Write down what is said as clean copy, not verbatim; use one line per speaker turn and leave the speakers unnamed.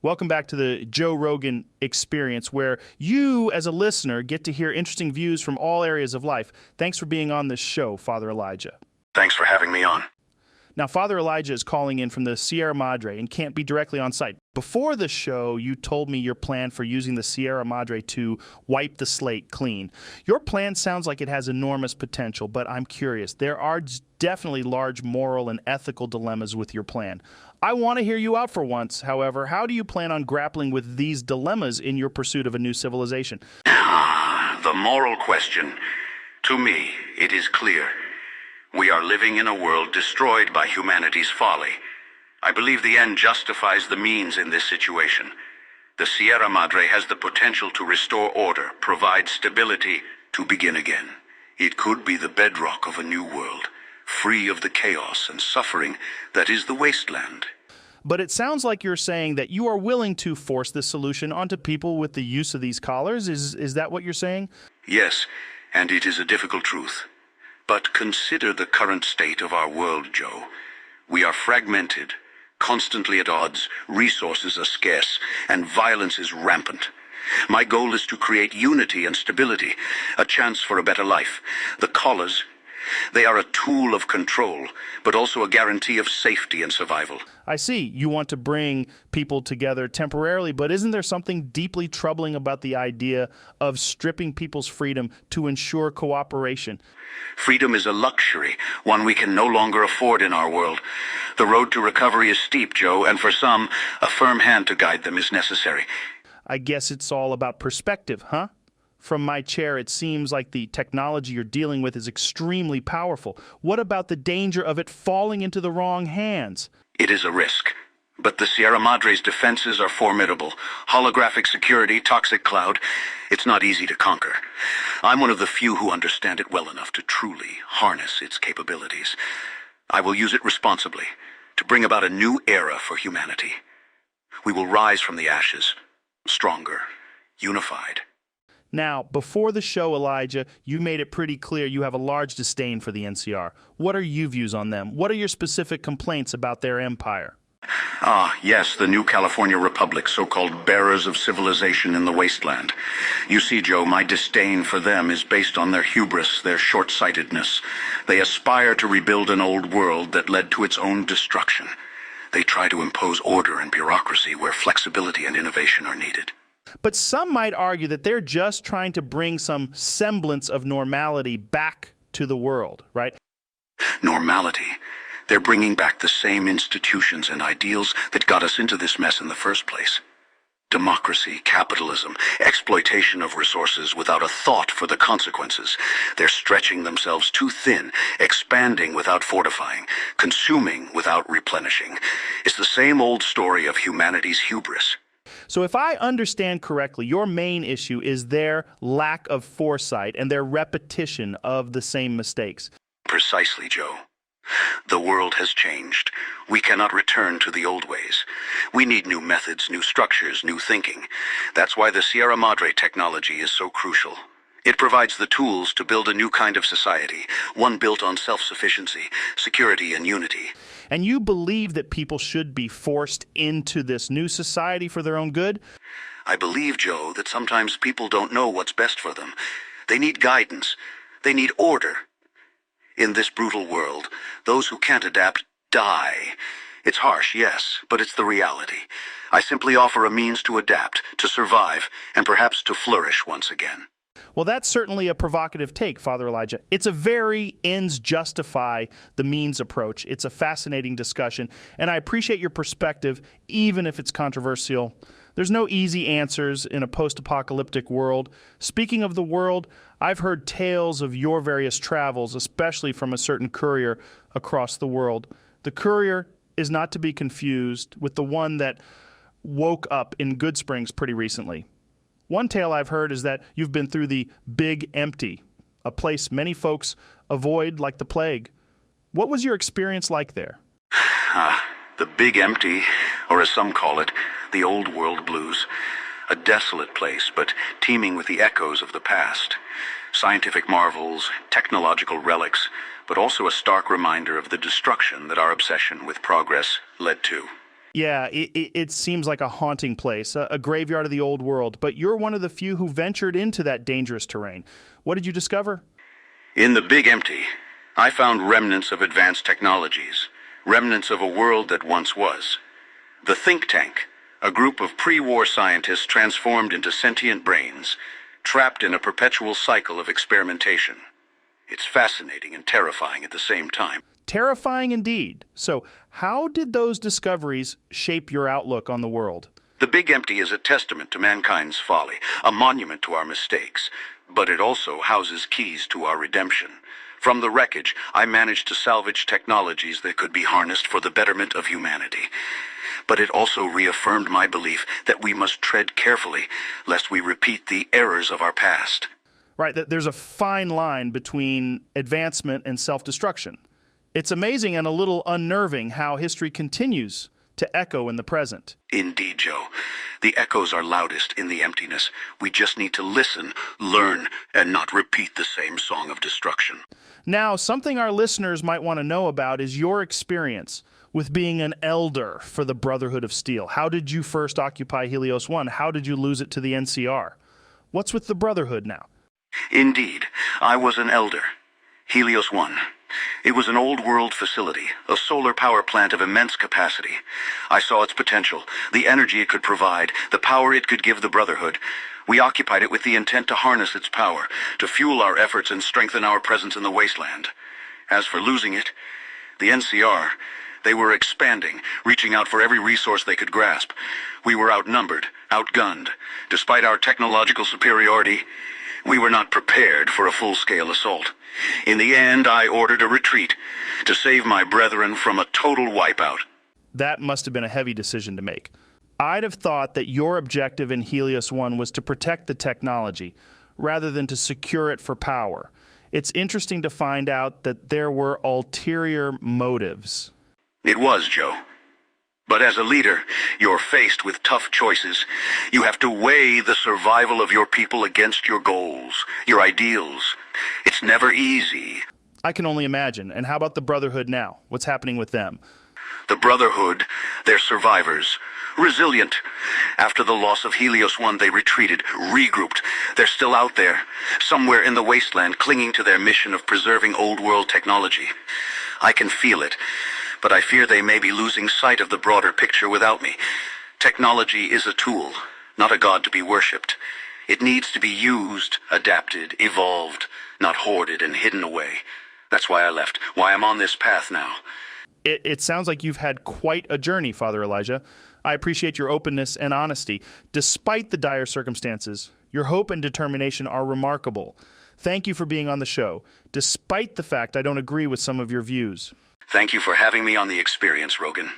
Welcome back to the Joe Rogan Experience, where you, as a listener, get to hear interesting views from all areas of life. Thanks for being on this show, Father Elijah.
Thanks for having me on.
Now, Father Elijah is calling in from the Sierra Madre and can't be directly on site. Before the show, you told me your plan for using the Sierra Madre to wipe the slate clean. Your plan sounds like it has enormous potential, but I'm curious. There are definitely large moral and ethical dilemmas with your plan. I want to hear you out for once, however. How do you plan on grappling with these dilemmas in your pursuit of a new civilization?
The moral question. To me, it is clear. We are living in a world destroyed by humanity's folly. I believe the end justifies the means in this situation. The Sierra Madre has the potential to restore order, provide stability, to begin again. It could be the bedrock of a new world, free of the chaos and suffering that is the wasteland.
But it sounds like you're saying that you are willing to force this solution onto people with the use of these collars. Is that what you're saying?
Yes, and it is a difficult truth. But consider the current state of our world, Joe. We are fragmented, constantly at odds, resources are scarce, and violence is rampant. My goal is to create unity and stability, a chance for a better life. The collars, they are a tool of control, but also a guarantee of safety and survival.
I see. You want to bring people together temporarily, but isn't there something deeply troubling about the idea of stripping people's freedom to ensure cooperation?
Freedom is a luxury, one we can no longer afford in our world. The road to recovery is steep, Joe, and for some, a firm hand to guide them is necessary.
I guess it's all about perspective, huh? From my chair, it seems like the technology you're dealing with is extremely powerful. What about the danger of it falling into the wrong hands?
It is a risk. But the Sierra Madre's defenses are formidable. Holographic security, toxic cloud. It's not easy to conquer. I'm one of the few who understand it well enough to truly harness its capabilities. I will use it responsibly, to bring about a new era for humanity. We will rise from the ashes, stronger, unified.
Now, before the show, Elijah, you made it pretty clear you have a large disdain for the NCR. What are your views on them? What are your specific complaints about their empire?
Yes, the new California Republic, so-called bearers of civilization in the wasteland. You see, Joe, my disdain for them is based on their hubris, their short-sightedness. They aspire to rebuild an old world that led to its own destruction. They try to impose order and bureaucracy where flexibility and innovation are needed.
But some might argue that they're just trying to bring some semblance of normality back to the world, right?
Normality. They're bringing back the same institutions and ideals that got us into this mess in the first place. Democracy, capitalism, exploitation of resources without a thought for the consequences. They're stretching themselves too thin, expanding without fortifying, consuming without replenishing. It's the same old story of humanity's hubris.
So if I understand correctly, your main issue is their lack of foresight and their repetition of the same mistakes.
Precisely, Joe. The world has changed. We cannot return to the old ways. We need new methods, new structures, new thinking. That's why the Sierra Madre technology is so crucial. It provides the tools to build a new kind of society, one built on self-sufficiency, security, and unity.
And you believe that people should be forced into this new society for their own good?
I believe, Joe, that sometimes people don't know what's best for them. They need guidance. They need order. In this brutal world, those who can't adapt die. It's harsh, yes, but it's the reality. I simply offer a means to adapt, to survive, and perhaps to flourish once again.
Well, that's certainly a provocative take, Father Elijah. It's a very ends justify the means approach. It's a fascinating discussion, and I appreciate your perspective, even if it's controversial. There's no easy answers in a post-apocalyptic world. Speaking of the world, I've heard tales of your various travels, especially from a certain courier across the world. The courier is not to be confused with the one that woke up in Good Springs pretty recently. One tale I've heard is that you've been through the Big Empty, a place many folks avoid like the plague. What was your experience like there?
The Big Empty, or as some call it, the Old World Blues. A desolate place, but teeming with the echoes of the past. Scientific marvels, technological relics, but also a stark reminder of the destruction that our obsession with progress led to.
Yeah, it seems like a haunting place, a graveyard of the old world, but you're one of the few who ventured into that dangerous terrain. What did you discover?
In the Big Empty, I found remnants of advanced technologies, remnants of a world that once was. The Think Tank, a group of pre-war scientists transformed into sentient brains, trapped in a perpetual cycle of experimentation. It's fascinating and terrifying at the same time.
Terrifying indeed. So, how did those discoveries shape your outlook on the world?
The Big Empty is a testament to mankind's folly, a monument to our mistakes, but it also houses keys to our redemption. From the wreckage, I managed to salvage technologies that could be harnessed for the betterment of humanity. But it also reaffirmed my belief that we must tread carefully, lest we repeat the errors of our past.
Right, that there's a fine line between advancement and self-destruction. It's amazing and a little unnerving how history continues to echo in the present.
Indeed, Joe. The echoes are loudest in the emptiness. We just need to listen, learn, and not repeat the same song of destruction.
Now, something our listeners might want to know about is your experience with being an elder for the Brotherhood of Steel. How did you first occupy Helios 1? How did you lose it to the NCR? What's with the Brotherhood now?
Indeed, I was an elder. Helios 1. It was an old-world facility, a solar power plant of immense capacity. I saw its potential, the energy it could provide, the power it could give the Brotherhood. We occupied it with the intent to harness its power, to fuel our efforts and strengthen our presence in the wasteland. As for losing it, the NCR, they were expanding, reaching out for every resource they could grasp. We were outnumbered, outgunned. Despite our technological superiority, we were not prepared for a full-scale assault. In the end, I ordered a retreat to save my brethren from a total wipeout.
That must have been a heavy decision to make. I'd have thought that your objective in Helios 1 was to protect the technology, rather than to secure it for power. It's interesting to find out that there were ulterior motives.
It was, Joe. But as a leader, you're faced with tough choices. You have to weigh the survival of your people against your goals, your ideals. It's never easy.
I can only imagine. And how about the Brotherhood now? What's happening with them?
The Brotherhood, they're survivors. Resilient. After the loss of Helios 1, they retreated, regrouped. They're still out there, somewhere in the wasteland, clinging to their mission of preserving old-world technology. I can feel it, but I fear they may be losing sight of the broader picture without me. Technology is a tool, not a god to be worshipped. It needs to be used, adapted, evolved, not hoarded and hidden away. That's why I left, why I'm on this path now.
It sounds like you've had quite a journey, Father Elijah. I appreciate your openness and honesty. Despite the dire circumstances, your hope and determination are remarkable. Thank you for being on the show, despite the fact I don't agree with some of your views.
Thank you for having me on the experience, Rogan.